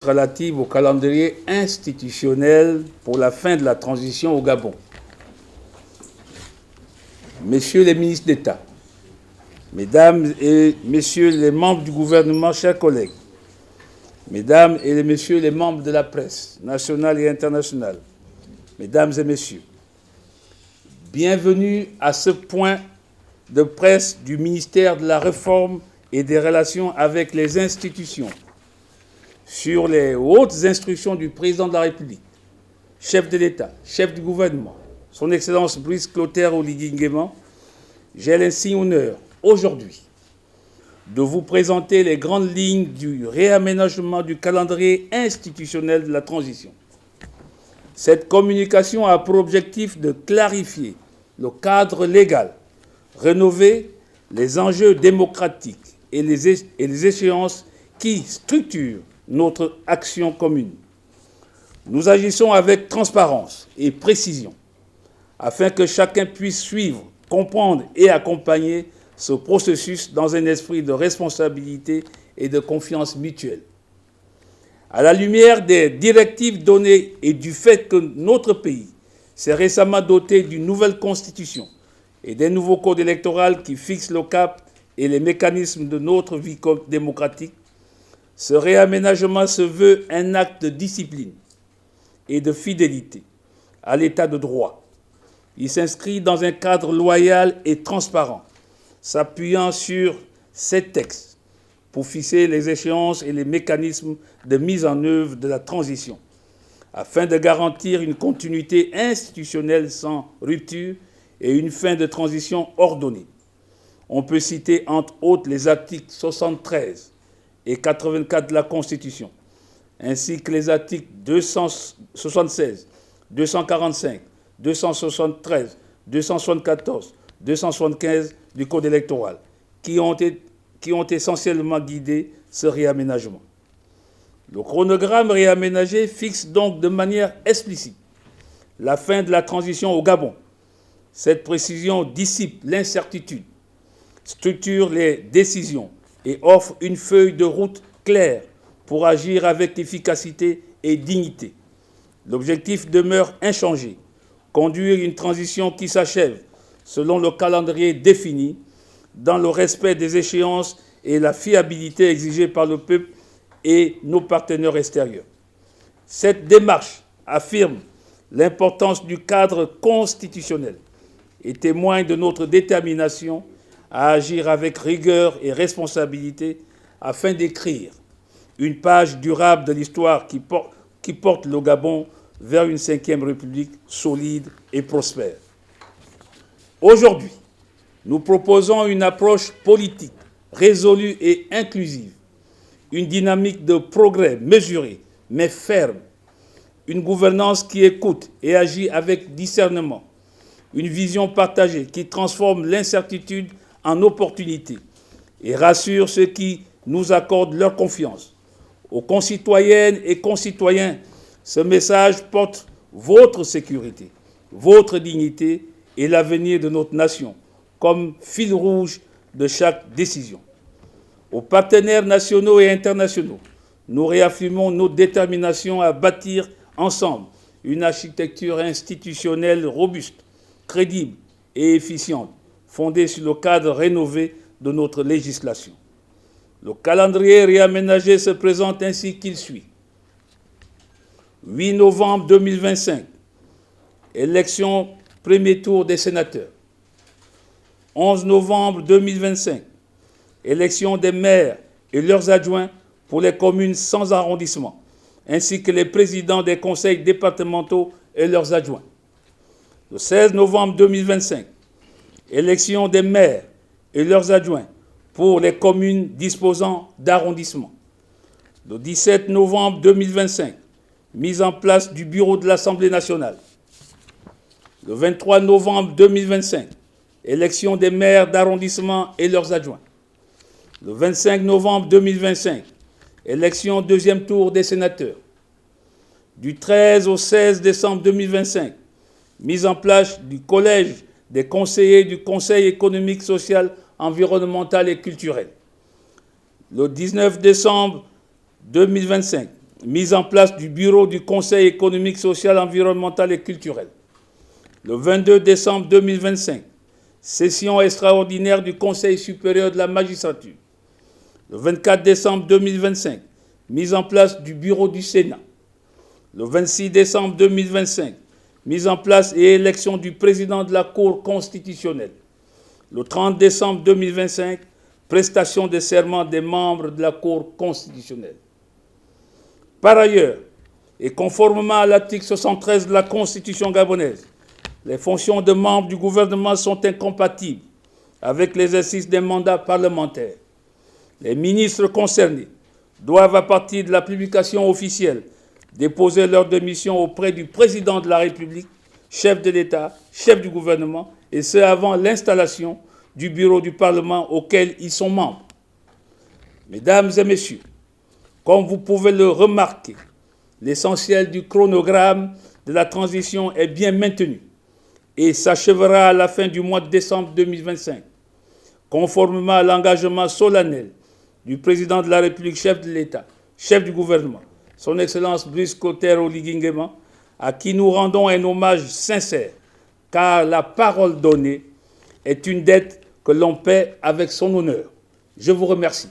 relative au calendrier institutionnel pour la fin de la transition au Gabon. Messieurs les ministres d'État, Mesdames et Messieurs les membres du gouvernement, chers collègues, Mesdames et Messieurs les membres de la presse nationale et internationale, Mesdames et Messieurs, bienvenue à ce point de presse du ministère de la Réforme et des Relations avec les institutions sur les hautes instructions du président de la République, chef de l'État, chef du gouvernement, son Excellence Brice Clotaire Oligui Nguema, j'ai l'insigne honneur aujourd'hui de vous présenter les grandes lignes du réaménagement du calendrier institutionnel de la transition. Cette communication a pour objectif de clarifier le cadre légal, rénover les enjeux démocratiques et les échéances qui structurent notre action commune. Nous agissons avec transparence et précision afin que chacun puisse suivre, comprendre et accompagner ce processus dans un esprit de responsabilité et de confiance mutuelle. À la lumière des directives données et du fait que notre pays s'est récemment doté d'une nouvelle constitution et d'un nouveau code électoral qui fixe le cap et les mécanismes de notre vie démocratique, ce réaménagement se veut un acte de discipline et de fidélité à l'état de droit. Il s'inscrit dans un cadre loyal et transparent, s'appuyant sur ces textes pour fixer les échéances et les mécanismes de mise en œuvre de la transition, afin de garantir une continuité institutionnelle sans rupture et une fin de transition ordonnée. On peut citer entre autres les articles 73 et 84 de la Constitution, ainsi que les articles 276, 245, 273, 274, 275 du Code électoral, qui ont essentiellement guidé ce réaménagement. Le chronogramme réaménagé fixe donc de manière explicite la fin de la transition au Gabon. Cette précision dissipe l'incertitude, structure les décisions et offre une feuille de route claire pour agir avec efficacité et dignité. L'objectif demeure inchangé, conduire une transition qui s'achève selon le calendrier défini, dans le respect des échéances et la fiabilité exigée par le peuple et nos partenaires extérieurs. Cette démarche affirme l'importance du cadre constitutionnel et témoigne de notre détermination à agir avec rigueur et responsabilité afin d'écrire une page durable de l'histoire qui porte le Gabon vers une 5e République solide et prospère. Aujourd'hui, nous proposons une approche politique résolue et inclusive, une dynamique de progrès mesurée mais ferme, une gouvernance qui écoute et agit avec discernement, une vision partagée qui transforme l'incertitude en opportunité et rassure ceux qui nous accordent leur confiance. Aux concitoyennes et concitoyens, ce message porte votre sécurité, votre dignité et l'avenir de notre nation comme fil rouge de chaque décision. Aux partenaires nationaux et internationaux, nous réaffirmons notre détermination à bâtir ensemble une architecture institutionnelle robuste, crédible et efficiente, fondée sur le cadre rénové de notre législation. Le calendrier réaménagé se présente ainsi qu'il suit. 8 novembre 2025, élection premier tour des sénateurs. 11 novembre 2025, élection des maires et leurs adjoints pour les communes sans arrondissement, ainsi que les présidents des conseils départementaux et leurs adjoints. Le 16 novembre 2025, élection des maires et leurs adjoints pour les communes disposant d'arrondissement. Le 17 novembre 2025, mise en place du bureau de l'Assemblée nationale. Le 23 novembre 2025, élection des maires d'arrondissement et leurs adjoints. Le 25 novembre 2025, élection deuxième tour des sénateurs. Du 13 au 16 décembre 2025, mise en place du collège des conseillers du Conseil économique, social, environnemental et culturel. Le 19 décembre 2025, mise en place du bureau du Conseil économique, social, environnemental et culturel. Le 22 décembre 2025, session extraordinaire du Conseil supérieur de la magistrature. Le 24 décembre 2025, mise en place du bureau du Sénat. Le 26 décembre 2025, mise en place et élection du président de la Cour constitutionnelle. Le 30 décembre 2025, prestation de serment des membres de la Cour constitutionnelle. Par ailleurs, et conformément à l'article 73 de la Constitution gabonaise, les fonctions de membres du gouvernement sont incompatibles avec l'exercice des mandats parlementaires. Les ministres concernés doivent, à partir de la publication officielle, déposer leur démission auprès du président de la République, chef de l'État, chef du gouvernement, et ce avant l'installation du bureau du Parlement auquel ils sont membres. Mesdames et messieurs, comme vous pouvez le remarquer, l'essentiel du chronogramme de la transition est bien maintenu et s'achèvera à la fin du mois de décembre 2025, conformément à l'engagement solennel du président de la République, chef de l'État, chef du gouvernement, son Excellence Brice Clotaire Oligui Nguema, à qui nous rendons un hommage sincère, car la parole donnée est une dette que l'on paie avec son honneur. Je vous remercie.